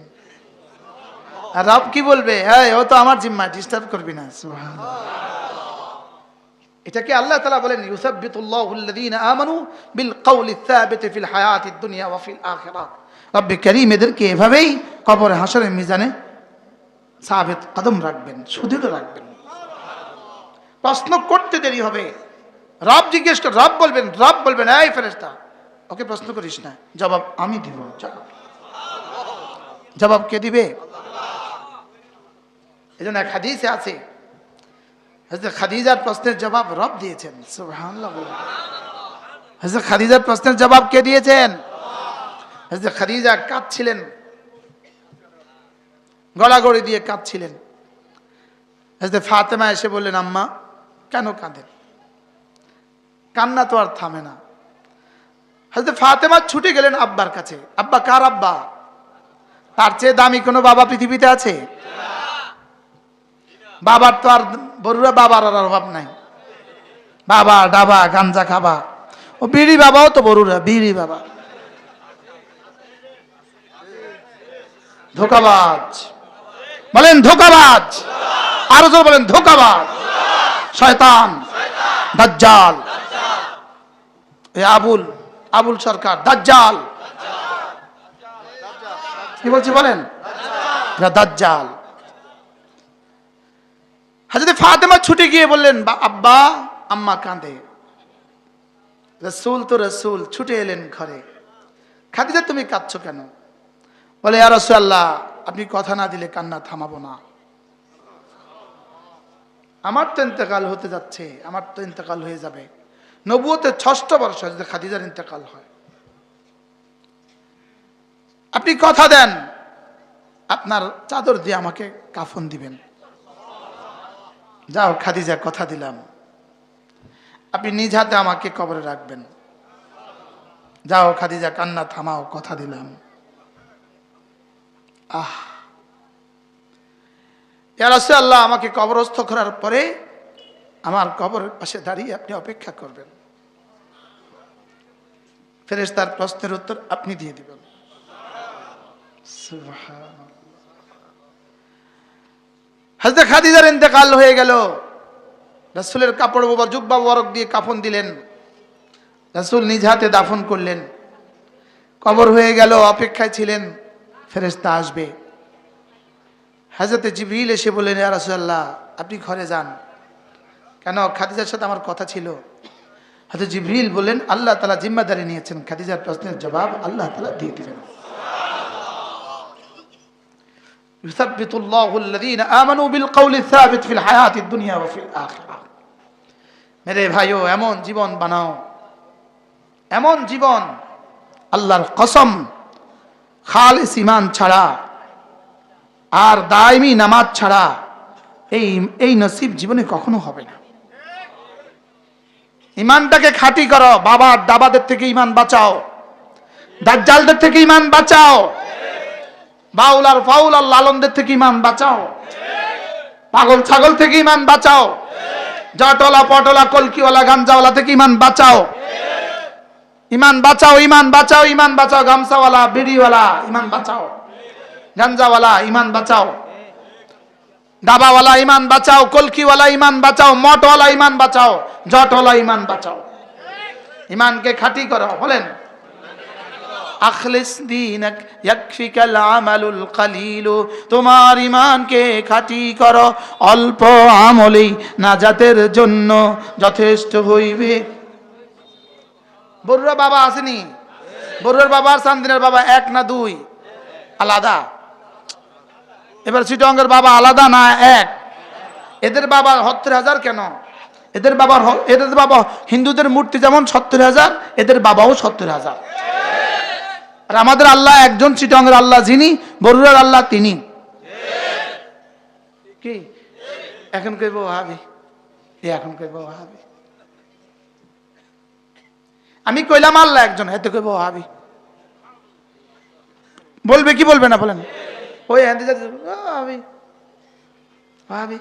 আর রব কি বলবে? হ্যাঁ, ও তো আমার জিম্মায়, ডিস্টার্ব করবি না। সুবহানাল্লাহ। এটাকে আল্লাহ তাআলা বলেন ইউসাব্বিতুল্লাহুল্লাযীনা আমানু বিল কওলি সাবিত ফিল হায়াতিদ দুনিয়া ওয়া ফিল আখিরাহ। রব্বে কারীম এদেরকে এভাবেই কবর হাসরের মিজানে সাবিত কদম রাখবেন, সুদৃঢ় রাখবেন। প্রশ্ন করতে দেরি হবে। রব জিজ্ঞেস করে, রব বলবেন এই ফেরেশতা ওকে প্রশ্ন করিস না, জবাব আমি দিব। জবাব কে দিবে? এজন্য এক হাদিসে আছে হযরত খাদিজার প্রশ্নের জবাব রব দিয়েছেন। সুবহানাল্লাহ। হযরত খাদিজার প্রশ্নের জবাব কে দিয়েছেন? হযরত খাদিজা কাঁদছিলেন, গলাগড়ি দিয়ে কাঁদছিলেন। হযরত ফাতেমা এসে বললেন, আম্মা কেন কাঁদেন? কান্না তো আর থামে না। হযরত ফাতেমা ছুটে গেলেন আব্বার কাছে। আব্বা কার আব্বা? তার চেয়ে দামি কোনো বাবা পৃথিবীতে আছে? বাবার তো আর বড়ুরা বাবার আর অভাব নাই। বাবা ডাবা গাঞ্জা খাবা, ও বিড়ি বাবাও তো বড়ুরা বিড়ি বাবা। ধোকাবাজ বলেন, ধোকাবাজ। আরো জোরে বলেন, ধোকাবাজ, শয়তান, দাজ্জাল। এই আবুল সরকার দাজ্জাল। কি বলছি বলেন? দাজ্জাল। হযরত ফাতেমা ছুটে গিয়ে বললেন, আব্বা আম্মা কাঁদে। রাসূল তো রাসূল ছুটে এলেন ঘরে। খাদিজা তুমি কাঁদছো কেন? বলে, ইয়া রাসূলুল্লাহ, আপনি কথা না দিলে কান্না থামাবো না। আমার তো ইন্তেকাল হতে যাচ্ছে, আমার তো ইন্তেকাল হয়ে যাবে। নবুয়তের ৬ষ্ঠ বর্ষ হযরত খাদিজার ইন্তেকাল হয়। আপনি কথা দেন আপনার চাদর দিয়ে আমাকে কাফন দিবেন। যাও খাদিজা, কথা দিলাম, আপনি নিজ হাতে আমাকে কবরে রাখবেন। যাও খাদিজা, কান্না থামাও, কথা দিলাম। ইয়া রাসূলুল্লাহ, আমাকে কবরস্থ করার পরে আমার কবরের পাশে দাঁড়িয়ে আপনি অপেক্ষা করবেন। ফেরেশতার প্রশ্নের উত্তর আপনি দিয়ে দিবেন। সুবহানাল্লাহ। হযরত খাদিজার ইন্তেকাল হয়ে গেল। রাসূলের কাপড় জুব্বা মোবারক দিয়ে কাফন দিলেন। রাসূল নিজ হাতে দাফন করলেন। কবর হয়ে গেল, অপেক্ষায় ছিলেন ফেরেশতা আসবে। হযরত জিবরিল এসে বললেন, ইয়া রাসূলুল্লাহ, আপনি ঘরে যান। কেন? খাদিজার সাথে আমার কথা ছিল। হযরত জিবরিল বললেন, আল্লাহ তাআলা জিম্মাদারি নিয়েছেন, খাদিজার প্রশ্নের জবাব আল্লাহ তাআলা দিয়ে দিবেন। ইউসাব্বিতুল্লাহু আল্লাযীনা আমানু বিল কওলি সাবিত ফিল হায়াতিদ দুনিয়া ওয়া ফিল আখিরাহ। মেরে ভাইও, এমন জীবন বানাও, এমন জীবন, আল্লাহর কসম, খালিস ঈমান ছাড়া আর দায়মি নামাজ ছাড়া এই নসিব জীবনে কখনো হবে না। ঈমানটাকে খাঁটি করো। বাবার দাবাদের থেকে ঈমান বাঁচাও, দাজ্জালদের থেকে ঈমান বাঁচাও, বাউল আর ফাউল আর লালনদের থেকে ঈমান বাঁচাও, পাগল ছাগল থেকে ঈমান বাঁচাও, জটলা পটলা কলকিওয়ালা গাঞ্জাওয়ালা থেকে ঈমান বাঁচাও। ঈমান বাঁচাও, ঈমান বাঁচাও, ঈমান বাঁচাও। গামছাওয়ালা, বিড়িওয়ালা ঈমান বাঁচাও, গাঞ্জাওয়ালা ঈমান বাঁচাও, ডাবাওয়ালা ঈমান বাঁচাও, কলকিওয়ালা ঈমান বাঁচাও, মঠওয়ালা ঈমান বাঁচাও, জটওয়ালা ঈমান বাঁচাও। ঈমানকে খাঁটি করো। বলেন, আখলিস দীনক ইয়াকফিকাল আমালুল কলিল। তোমার ঈমানকে খাঁটি করো, অল্প আমলেই নাজাতের জন্য যথেষ্ট হইবে। বড়ুরা বাবা আসেনি? বড়ুরার বাবা আর চান্দিনার বাবা এক না দুই? আলাদা। এবার চিটঙ্গের বাবা আলাদা না এক? এদের বাবা ৭০,০০০ কেন? এদের বাবা হিন্দুদের মূর্তি যেমন ৭০,০০০, এদের বাবাও ৭০,০০০। আর আমাদের আল্লাহ একজন, চিটঙ্গের আল্লাহ যিনি, বড়ুরার আল্লাহ তিনি। কি এখন কইব ওয়াহাবি, এখন কইব ওয়াহাবি। আমি কইলাম আল্লাহ একজন, এতে কইব ওয়াহাবি। বলবে কি বলবে না? বলেন। ওই হ্যাঁ ওয়াহাবি ওয়াহাবি।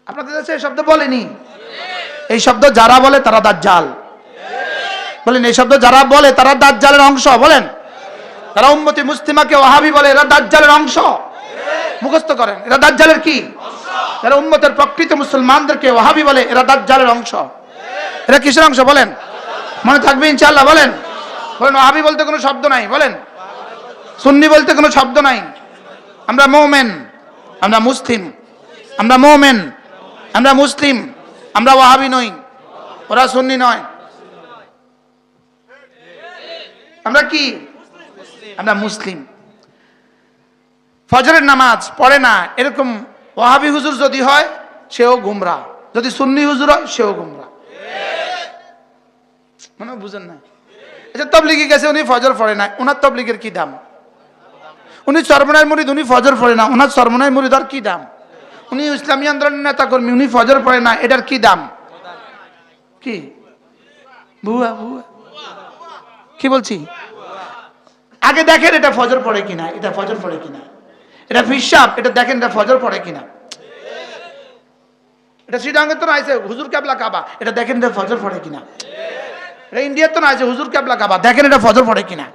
আপনাদের দেশে এই শব্দ বলেনি? এই শব্দ যারা বলে তারা দাজ্জাল। বলেন, এই শব্দ যারা বলে তারা দাজ্জালের অংশ। বলেন, যারা উম্মতি মুসলিমাকে ওয়াহাবি বলে এরা দাজ্জালের অংশ। মুখস্থ করেন, এরা দাজ্জালের কি? যারা উম্মতের প্রকৃত মুসলমানদেরকে ওয়াহাবি বলে এরা দাজ্জালের অংশ। এরা কিসের অংশ? বলেন, মনে থাকবে ইনশাআল্লাহ। বলেন, বলেন ওয়াহাবি বলতে কোনো শব্দ নাই। বলেন, সুন্নি বলতে কোনো শব্দ নাই। আমরা মুমিন, আমরা মুসলিম, আমরা মুমিন, আমরা মুসলিম, আমরা ওয়াহাবি নই, ওরা সুন্নি নয়। আমরা কি? আমরা মুসলিম। ফজরের নামাজ পড়ে না এরকম ওয়াহাবি হুজুর যদি হয় সেও গুমরা, যদি সুন্নি হুজুর হয় সেও গুমরা। মনে হয় বুঝেন না। আচ্ছা, তবলিগে গেছে, উনি ফজর পড়ে না, ওনার তবলিগের কি দাম? উনি চরমনায় মুরিদ, উনি ফজর পড়ে না, ওনার চরমনায় মুরিদার কি দাম? উনি ইসলামী আন্দোলনের নেতা কর্মী, উনি ফজর পড়ে না, এটার কি দাম? কি বুয়া বুয়া কি বলছি? আগে দেখেন এটা ফজর পড়ে কিনা, এটা ফজর পড়ে কিনা, এটা ফিসাব, এটা দেখেন এটা ফজর পড়ে কিনা। এটা শ্রীডাঙ্গে তো নাইছে হুজুর কেবলা কাবা, এটা দেখেন এটা ফজর পড়ে কিনা। এটা ইন্ডিয়ার তো নাইছে হুজুর কেবলা কাবা, দেখেন এটা ফজর পড়ে কিনা।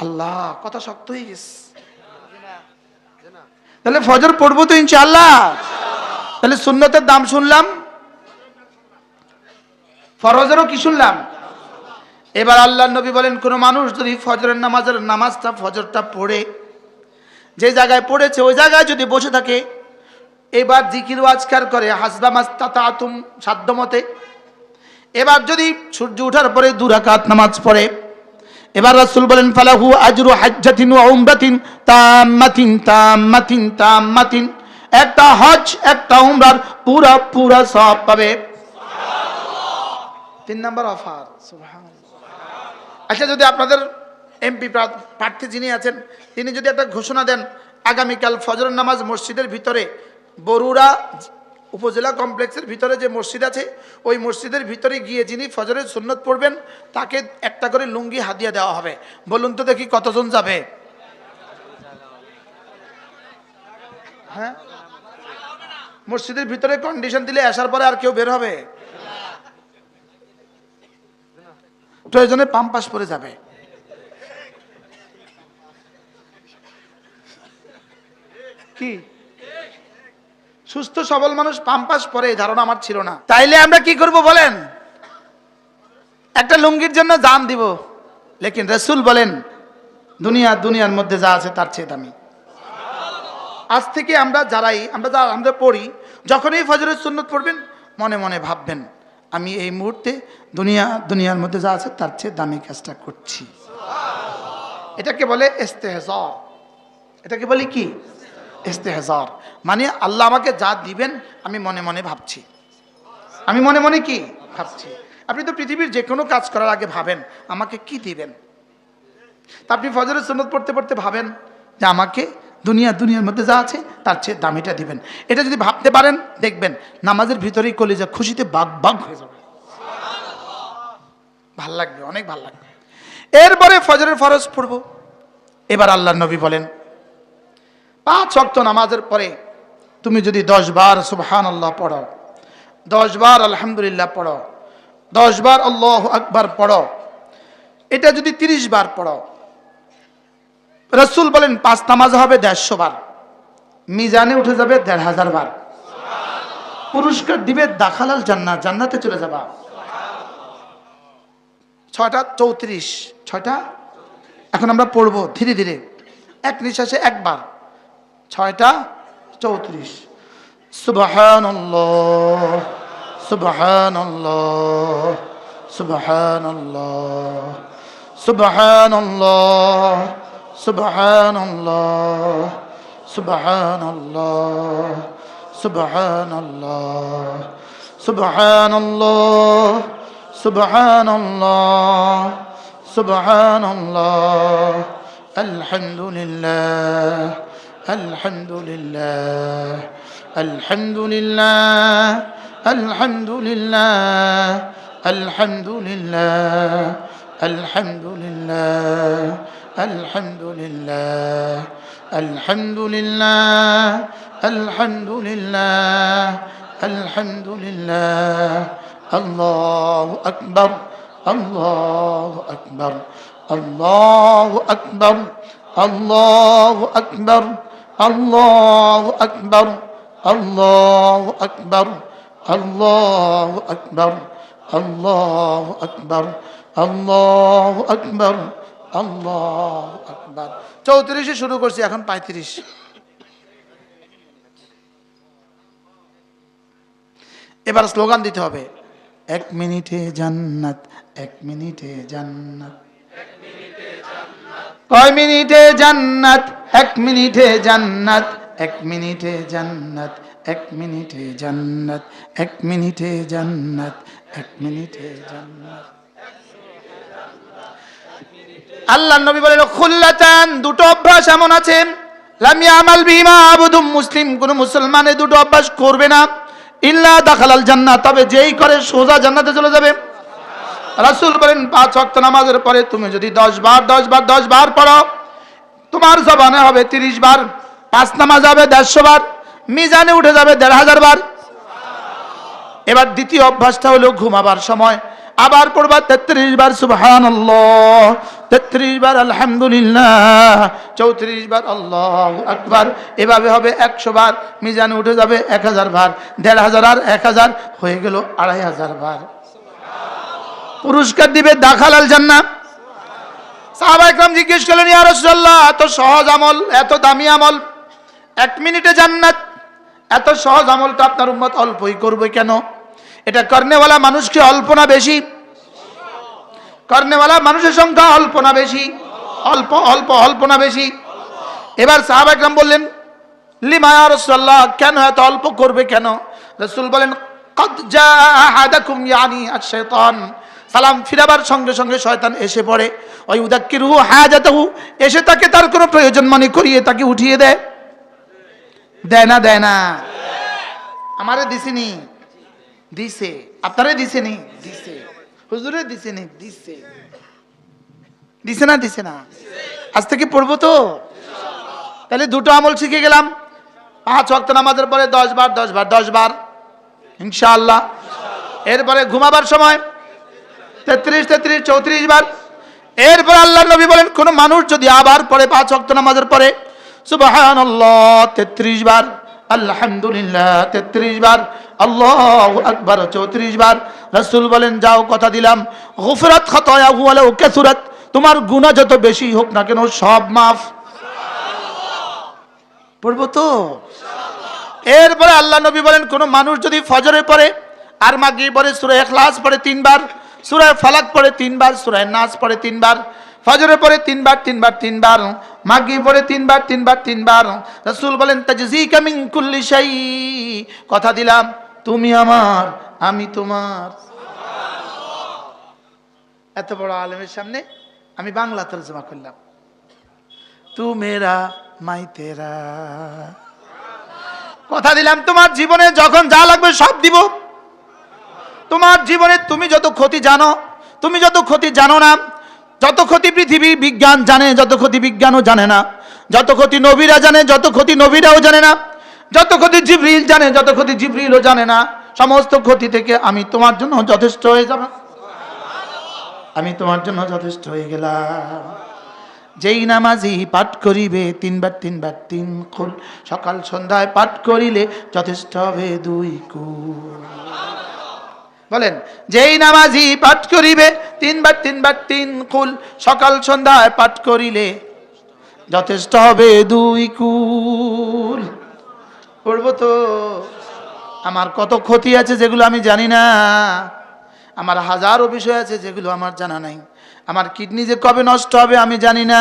আল্লাহ, কথা শক্ত হয়ে গেছে। তাহলে ফজর পড়বো তো ইনশাআল্লাহ। তাহলে সুন্নতের দাম শুনলাম, ফরজেরও কি শুনলাম। এবার আল্লাহর নবী বলেন, কোন মানুষ যদি ফজরের নামাজটা ফজরটা পড়ে, যে জায়গায় পড়েছে ওই জায়গায় যদি বসে থাকে, এবার জিকির আজকার করে হাসবা মাস্তাতাতুম, সাধ্যমতে। এবার যদি সূর্য ওঠার পরে 2 রাকাত নামাজ পড়ে, এবার রাসূল বলেন, ফালাহু আজরু হাজ্জাতিন ওয়া উমরাতিন তাম্মাতিন তাম্মাতিন তাম্মাতিন, একটা হজ একটা উমরার পুরা পুরা সওয়াব পাবে। 3 নাম্বার অফার, সুবহানাল্লাহ। আচ্ছা, যদি আপনাদের এমপি প্রার্থী যিনি আছেন, তিনি যদি একটা ঘোষণা দেন, আগামীকাল ফজরের নামাজ মসজিদের ভিতরে, বরুড়া উপজেলা কমপ্লেক্সের ভিতরে যে মসজিদ আছে, ওই মসজিদের ভিতরে গিয়ে যিনি ফজরের সুন্নত পড়বেন তাকে একটা করে লুঙ্গি হাদিয়া দেওয়া হবে। বলুন তো দেখি কতজন যাবে? হ্যাঁ, মসজিদের ভিতরে কন্ডিশন দিলে আসার পরে আর কেউ বের হবে? প্রয়োজনে পাম্পাস পরে যাবে। কি সুস্থ সবল মানুষ পাম্পাস পরে, এই ধারণা আমার ছিল না। তাইলে আমরা কি করব বলেন? একটা লুঙ্গির জন্য জান দিব, লেকিন রাসূল বলেন দুনিয়ার মধ্যে যা আছে তার চেয়ে দামি। আজ থেকে আমরা পড়ি, যখনই ফজরের সুন্নত পড়বেন মনে মনে ভাববেন, আমি এই মুহূর্তে দুনিয়ার মধ্যে যা আছে তার চেয়ে দামি কাজটা করছি। এটাকে বলে ইস্তেহজার। এটাকে বলি কি? ইস্তেহজার। মানে আল্লাহ আমাকে যা দিবেন আমি মনে মনে ভাবছি, আমি মনে মনে কি ভাবছি। আপনি তো পৃথিবীর যে কোনো কাজ করার আগে ভাবেন আমাকে কি দিবেন। তা আপনি ফজরের সুন্নত পড়তে পড়তে ভাবেন যে আমাকে দুনিয়ার মধ্যে যা আছে তার চেয়ে দামিটা দিবেন। এটা যদি ভাবতে পারেন, দেখবেন নামাজের ভিতরেই কলিজা খুশিতে বাগ বাগ হয়ে যাবে, ভাল লাগবে, অনেক ভাল লাগবে। এরপরে ফজরের ফরজ পড়ব। এবার আল্লাহর নবী বলেন, 5 ওয়াক্ত নামাজের পরে তুমি যদি 10 বার সুবহানাল্লাহ পড়ো, 10 বার আলহামদুলিল্লাহ পড়ো, 10 বার আল্লাহু আকবার পড়ো, এটা যদি 30 বার পড়ো, রাসূল বলেন 5 নামাজ হবে 150 বার, মিজানে উঠে যাবে 1500 বার, পুরস্কার দিবে দাখালাল জান্নাত, জান্নাতে চলে যাবা। 6টা 34, 6টা। এখন আমরা পড়বো ধীরে ধীরে, এক নিঃশ্বাসে একবার। 6টা 34। সুবহানাল্লাহ সুবহানাল্লাহ সুবহানাল্লাহ সুবহানাল্লাহ সুবহানাল্লাহ সুবহানাল্লাহ সুবহানাল্লাহ সুবহানাল্লাহ সুবহানাল্লাহ সুবহানাল্লাহ আলহামদুলিল্লাহ আলহামদুলিল্লাহ আলহামদুলিল্লাহ আলহামদুলিল্লাহ আলহামদুলিল্লাহ আলহামদুলিল্লাহ আলহামদুলিল্লাহ আলহামদুলিল্লাহ আলহামদুলিল্লাহ আলহামদুলিল্লাহ আল্লাহু আকবার আল্লাহু আকবার আল্লাহু আকবার আল্লাহু আকবার আল্লাহু আকবার আল্লাহু আকবার আল্লাহু আকবার আল্লাহু আকবার আল্লাহু আকবার আল্লাহু আকবার। 34 শুরু করছি, এখন 35। এবার স্লোগান দিতে হবে, 1 মিনিটে জান্নাত, 1 মিনিটে জান্নাত, কয় মিনিটে জান্নাত, 1 মিনিটে জান্নাত, 1 মিনিটে জান্নাত, এক মিনিটে জান্নাত, এক মিনিটে জান্নাত, এক মিনিটে জান্নাত। আল্লাহ নবী বলেন খুল্লাতান, দুটো অভ্যাস এমন আছে লাম ইয়ামাল বিহিমা আবদুম মুসলিম, কোন মুসলমান এই দুটো অভ্যাস করবে না ইল্লা দাখালাল জান্নাত, তবে যেই করে সোজা জান্নাতে চলে যাবে। রাসূল বলেন 5 ওয়াক্ত নামাজের পরে তুমি যদি 10 বার 10 বার 10 বার পড়ো, তোমার জবানে হবে 30 বার, 5 নামাজ হবে 150 বার, মিজানে উঠে যাবে 1500 বার। এবার দ্বিতীয় অভ্যাসটা হলো ঘুমাবার সময় আবার পড়বা 33 বার সুবহানাল্লাহ, 33 বার আলহামদুলিল্লাহ, 34 বার আল্লাহু আকবার। এভাবে হবে 100 বার, মিজানে উঠে যাবে 1000 বার, 1500 আর 1000 হয়ে গেল 2500 বার। পুরস্কার দিবে দাখালাল জান্নাহ। সাহাবা একরাম জিজ্ঞেস করলেন ইয়া রাসূলুল্লাহ, এত সহজ আমল, এত দামি আমল, 1 মিনিটে জান্নাত, এত সহজ আমলটা আপনার উম্মত অল্পই করবে কেন? এটা করনেওয়ালা মানুষ কি অল্প না বেশি? করনেওয়ালা মানুষের সংখ্যা অল্প না বেশি? অল্প অল্প অল্প না বেশি? এবার সাহাবা একরাম বললেন লিমা ইয়া রাসূলুল্লাহ, কেন এত অল্প করবে কেন? রাসূল বলেন কদ জাআ আহাদাকুম ইয়ানি আশ-শাইতান, সালাম ফিরাবার সঙ্গে সঙ্গে শয়তান এসে পড়ে, ওই উযাক্কিরুহু হাজাতাহু, এসে তাকে তার কোনো প্রয়োজন মনে করিয়ে তাকে উঠিয়ে দেয়। দেয় না? দেয় না? আমারে দিছেনি? দিছে। আপনারে দিছেনি? দিছে। হুজুরে দিছেনি? দিছে। দিছে না? দিছে না? আজ থেকে পড়বো তো ইনশাআল্লাহ। তাহলে দুটো আমল শিখে গেলাম, 5 ওয়াক্ত নামাজের পরে 10 বার 10 বার 10 বার ইনশাআল্লাহ। এরপরে ঘুমাবার সময় 33 33 34 বার। এরপর আল্লাহর নবী বলেন কোন মানুষ যদি আবার পড়ে 5 ওয়াক্ত নামাজের পরে সুবহানাল্লাহ 33 বার, আলহামদুলিল্লাহ 33 বার, আল্লাহু আকবার 34 বার, রাসূল বলেন যাও কথা দিলাম গুফরাত খাতায়াহু ওয়ালাউ কাসুরাত, তোমার গুনাহ যত বেশি হোক না কেন সব মাফ। পড়বো তো ইনশাআল্লাহ। এরপরে আল্লাহ নবী বলেন কোন মানুষ যদি ফজরে পড়ে আর মাগরিবে পড়ে সূরা ইখলাস পড়ে 3 বার, সূরা ফালাক পড়ে 3 বার, সূরা নাস পড়ে 3 বার, ফজরে পড়ে 3 বার 3 বার 3 বার, মাগরিবে পড়ে 3 বার 3 বার 3 বার, রাসূল বলেন তাজজিকা মিন কুল্লি শাই, কথা দিলাম তুমি আমার আমি তোমার। সুবহানাল্লাহ। এত বড় আলেমের সামনে আমি বাংলা তরজমা করলাম, তু মেরা মাই তেরা। কথা দিলাম তোমার জীবনে যখন যা লাগবে সব দিব। তোমার জীবনে তুমি যত ক্ষতি জানো, তুমি যত ক্ষতি জানো না, যত ক্ষতি পৃথিবী বিজ্ঞান জানে, যত ক্ষতি বিজ্ঞানও জানে না, যত ক্ষতি নবীরা জানে, যত ক্ষতি নবীরাও জানে না, যত ক্ষতি জিবরিল জানে, যত ক্ষতি জিবরিলও জানে না, সমস্ত ক্ষতি থেকে আমি তোমার জন্য যথেষ্ট হয়ে যাব। আমি তোমার জন্য যথেষ্ট হয়ে গেলাম। যেই নামাজি পাঠ করিবে 3 বার 3 বার 3 কুল, সকাল সন্ধ্যায় পাঠ করিলে যথেষ্ট হবে 2 কুল। বলেন যেই নামাজি পাঠ করিবে 3 বার 3 বার 3 কুল, সকাল সন্ধ্যায় পাঠ করিলে যথেষ্ট হবে 2 কুল। পড়বো তো? আমার কত ক্ষতি আছে যেগুলো আমি জানি না, আমার হাজারো বিষয় আছে যেগুলো আমার জানা নাই, আমার কিডনি যে কবে নষ্ট হবে আমি জানি না,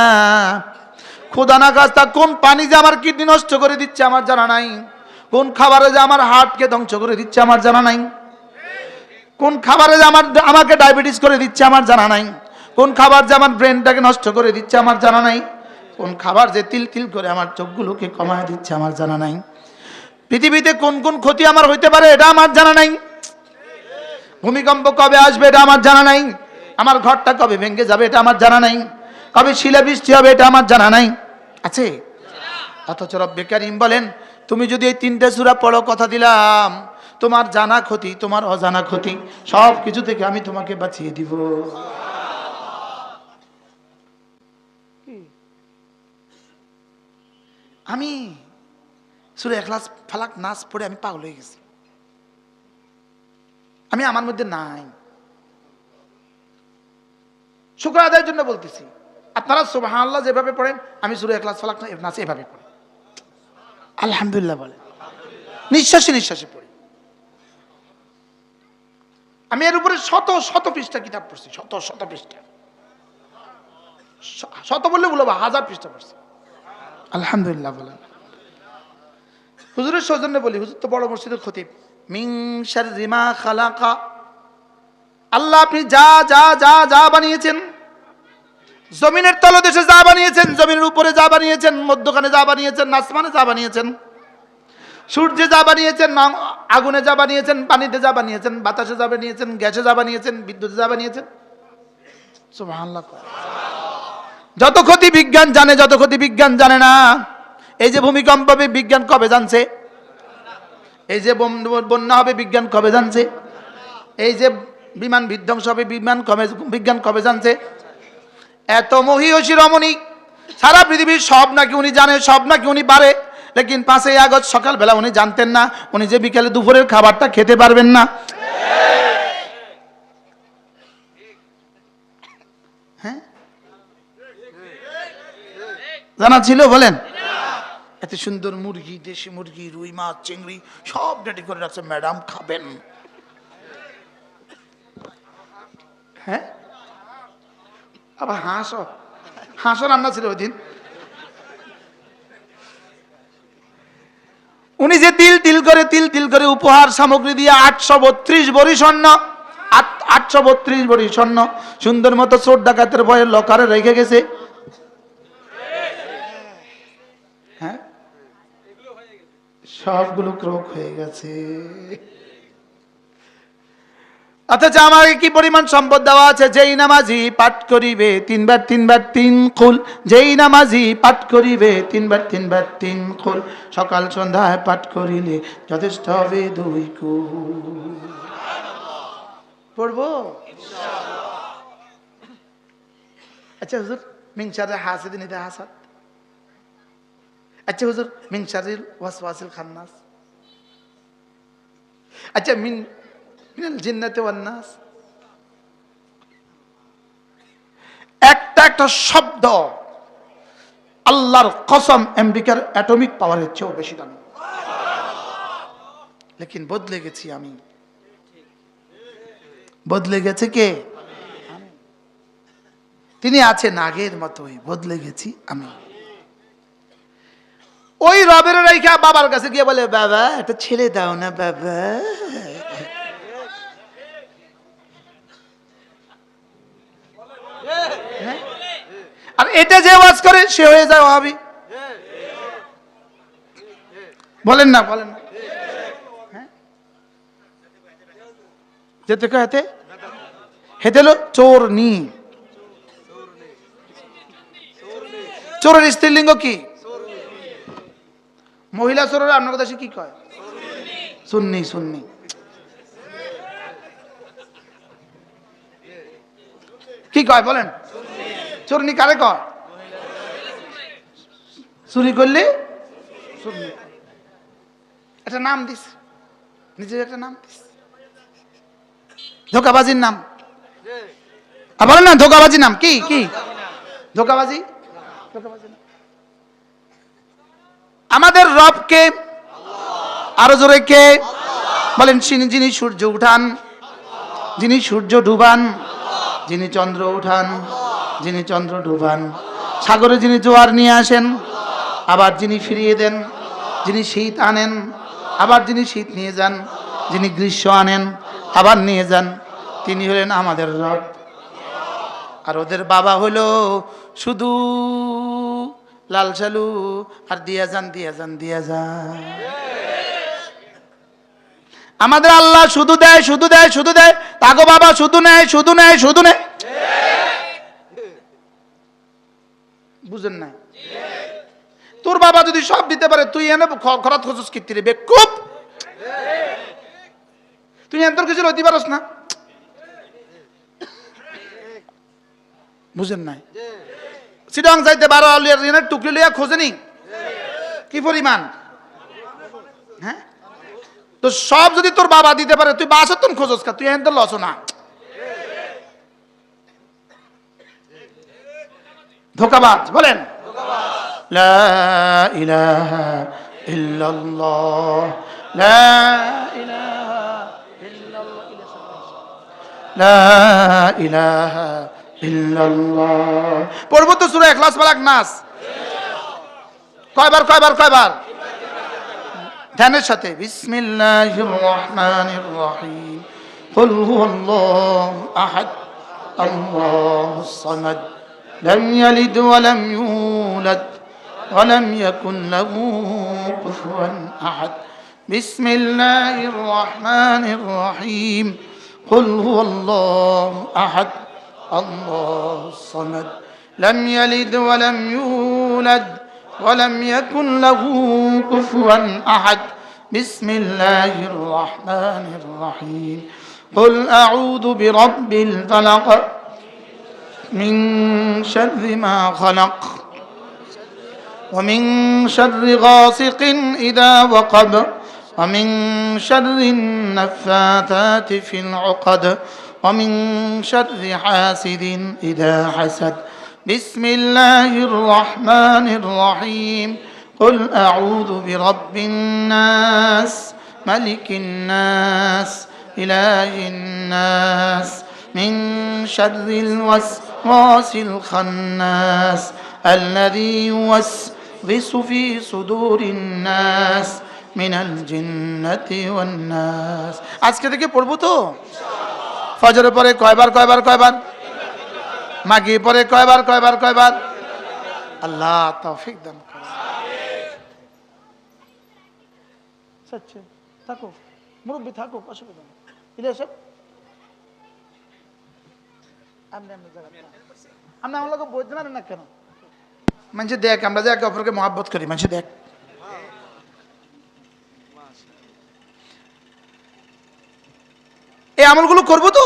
খোদা না খাস্তা কোন পানি যে আমার কিডনি নষ্ট করে দিচ্ছে আমার জানা নাই, কোন খাবারে যে আমার হার্টকে ধ্বংস করে দিচ্ছে আমার জানা নাই, কোন খাবারে যে আমাকে ডায়াবেটিস করে দিচ্ছে আমার জানা নাই, কোন খাবার যে আমার ব্রেনটাকে নষ্ট করে দিচ্ছে আমার জানা নাই, কোন খাবার যে তিল তিল করে আমার চোখগুলোকে কমায় দিচ্ছে আমার জানা নাই, পৃথিবীতে কোন কোন ক্ষতি আমার হইতে পারে এটা আমার জানা নাই, ভূমিকম্প কবে আসবে এটা আমার জানা নাই, আমার ঘরটা কবে ভেঙে যাবে এটা আমার জানা নাই, কবে শিলাবৃষ্টি হবে এটা আমার জানা নাই আছে। অথচ রব্বে কারীম বলেন তুমি যদি এই 3টে সূরা পড়ো, কথা দিলাম তোমার জানা ক্ষতি তোমার অজানা ক্ষতি সব কিছু থেকে আমি তোমাকে বাঁচিয়ে দিব। আমি সূরা ইখলাস ফালাক নাস পড়ে আমি পাগল হয়ে গেছি, আমি আমার মধ্যে নাই। শুকর আদায়ের জন্য বলতেছি, আপনারা সুবহানাল্লাহ যেভাবে পড়েন আমি সূরা ইখলাস ফালাক নাস এভাবে পড়ি, আলহামদুলিল্লাহ বলে নিঃশ্বাসে নিঃশ্বাসে পড়ি। আমি এর উপরে শত শত পৃষ্ঠা কিতাব পড়ছি, শত শত পৃষ্ঠা, শত বললে বলবো 1000 পৃষ্ঠা পড়ছি, আলহামদুলিল্লাহ বলেন। হুজুরের সৌজন্যে বলি, হুজুর তো বড় মসজিদের খতিব। মিন শাররি মা খালাকা, আল্লাহ আপনি যা যা যা যা বানিয়েছেন, জমিনের তলদেশে যা বানিয়েছেন, জমিনের উপরে যা বানিয়েছেন, মধ্যখানে যা বানিয়েছেন, আসমানে যা বানিয়েছেন, সূর্যে যা বানিয়েছেন, আগুনে যা বানিয়েছেন, পানিতে যা বানিয়েছেন, বাতাসে যা বানিয়েছেন, গ্যাসে যা বানিয়েছেন, বিদ্যুতে যা বানিয়েছেন, সুবহানাল্লাহ। যত ক্ষতি বিজ্ঞান জানে, যত ক্ষতি বিজ্ঞান জানে না। এই যে ভূমিকম্প হবে বিজ্ঞান কবে জানছে? এই যে বন্যা হবে বিজ্ঞান কবে জানছে? এই যে বিমান বিধ্বংস হবে বিজ্ঞান কবে জানছে? এত মহিষী রমণী, সারা পৃথিবীর সব নাকি উনি জানে, সব নাকি উনি পারে। লেকিন 5ই আগস্ট সকালবেলা উনি জানতেন না উনি যে বিকালে দুপুরের খাবারটা খেতে পারবেন না। হ্যাঁ, জানা ছিল? বলেন। এত সুন্দর মুরগি, দেশি মুরগি, রুই মাছ, চিংড়ি সব রেডি করে রাখছে, ম্যাডাম খাবেন। হ্যাঁ, আবার হাঁসও রান্না ছিল ওই দিন। উনি যে তিল তিল করে উপহার সামগ্রী দিয়ে 832 ভরি স্বর্ণ, 832 ভরি স্বর্ণ সুন্দর মতো চোর ডাকাতের ভয়ে লকারে রেখে গেছে। হ্যাঁ, সবগুলো ক্রোক হয়ে গেছে। অথচ আমাকে কি পরিমাণ সম্পদ দেওয়া আছে? যেই নামাজি পাঠ করিবে 3 বার 3 বার 3 কুল, যেই নামাজি পাঠ করিবে 3 বার 3 বার 3 কুল, সকাল সন্ধ্যায় পাঠ করিলে যথেষ্ট হবে 2 কুল। পড়বো ইনশাআল্লাহ। আচ্ছা হুজুর, মিন শাররি হাসিদিন ইযা হাসাদ। আচ্ছা হুজুর, মিন শাররিল ওয়াসওয়াসিল খান্নাস। আচ্ছা মিনাল জিন্নাতি ওয়ান নাস। একটা একটা শব্দ আল্লাহর কসম আমেরিকার অ্যাটমিক পাওয়ারের চেয়েও বেশি দামি। লেকিন বদলে গেছি আমি। বদলে গেছে কে? তিনি আছেন আগের মতোই, বদলে গেছি আমি। ওই রবের রাইখা বাবার কাছে গিয়ে বলে, বাবা একটা ছেলে দাও না বাবা। আর এটা যে ওয়াজ করে সে হয়ে যায় ওয়াহাবি। বলেন না, বলেন না। যেতে হেতে হেতে হলো চোরনি। চোরের স্ত্রীলিঙ্গ কি? মহিলা চোরের আপনার কথা কি কয়? সুন্নি। সুন্নি কি কয় বলেন? চোরনি কারে কয়? চুরি করলে সুন্নি। একটা নাম দিস, নিজের একটা নাম দিস, ধোকাবাজির নাম। বলেন না, ধোকাবাজির নাম কি? কি ধোকাবাজি? আমাদের রবকে আরো জোরে কে বলেন? যিনি সূর্য উঠান, যিনি সূর্য ডুবান, যিনি চন্দ্র উঠান, যিনি চন্দ্র ডুবান, সাগরে যিনি জোয়ার নিয়ে আসেন, আবার যিনি ফিরিয়ে দেন, যিনি শীত আনেন, আবার যিনি শীত নিয়ে যান, যিনি গ্রীষ্ম আনেন আবার নিয়ে যান, তিনি হলেন আমাদের রব। আর ওদের বাবা হলো শুধু লাল সালু আর দিয়া যান। আমাদের আল্লাহ শুধু দেয়, তাগো বাবা শুধু নেয়। বুঝেন নাই? তোর বাবা যদি সব দিতে পারে, তুই এনে খরচ খরচ কিনতে রে বেকুব। তুই এন্তর কিছু লইতে পারস না। বুঝেন নাই? চিটং যাইতে 12 আলিয়ার ঋণের টুকরি লইয়া খোঁজেনি কি পরিমাণ? হ্যাঁ, তো সব যদি তোর বাবা দিতে পারে, তুই 62 খোঁজস কা? তুই এত লস না। ধোঁকাবাজ বলেন লা ইলাহা ইল্লাল্লাহ, লা ইলাহা ইল্লাল্লাহ, লা ইলাহা ইল্লাল্লাহ। পড়বো তো সূরা ইখলাস, ফালাক, নাস। কয়বার? ফ্যানের সাথে বিসমিল্লাহির রহমানির রহিম কুল হুয়াল্লাহু আহাদ আল্লাহুস সামাদ লাম ইয়ালিদ ওয়া লাম ইউলাদ ওয়া লাম ইয়াকুন লাহু কুফুয়ান আহাদ বিসমিল্লাহির রহমানির রহিম কুল হুয়াল্লাহু আহাদ আল্লাহুস সামাদ লাম ইয়ালিদ ওয়া লাম ইউলাদ ولم يكن له كفوا أحد بسم الله الرحمن الرحيم قل أعوذ برب الفلق من شر ما خلق ومن شر غاسق إذا وقب ومن شر النفاثات في العقد ومن شر حاسد إذا حسد بسم الله الرحمن الرحيم قل أعوذ برب الناس ملك الناس إله الناس من شر الوسواس الخناس الذي يوسوس في صدور الناس من الجنة والناس আজকে থেকে পড়বো তো ফজরের পরে কয়বার মাগি পরে কয়বার আল্লাহ তৌফিক দান করুন সচ্চে থাকো মুরব্বি থাকো অসুবিধা নেই ইলিয়াস সাহেব আমরা আমার লোক বলতে পারেন না কেন মানুষ দেখ আমরা যে একে অপরকে মহাব্বত করি মানুষ দেখ এই আমলগুলো করবো তো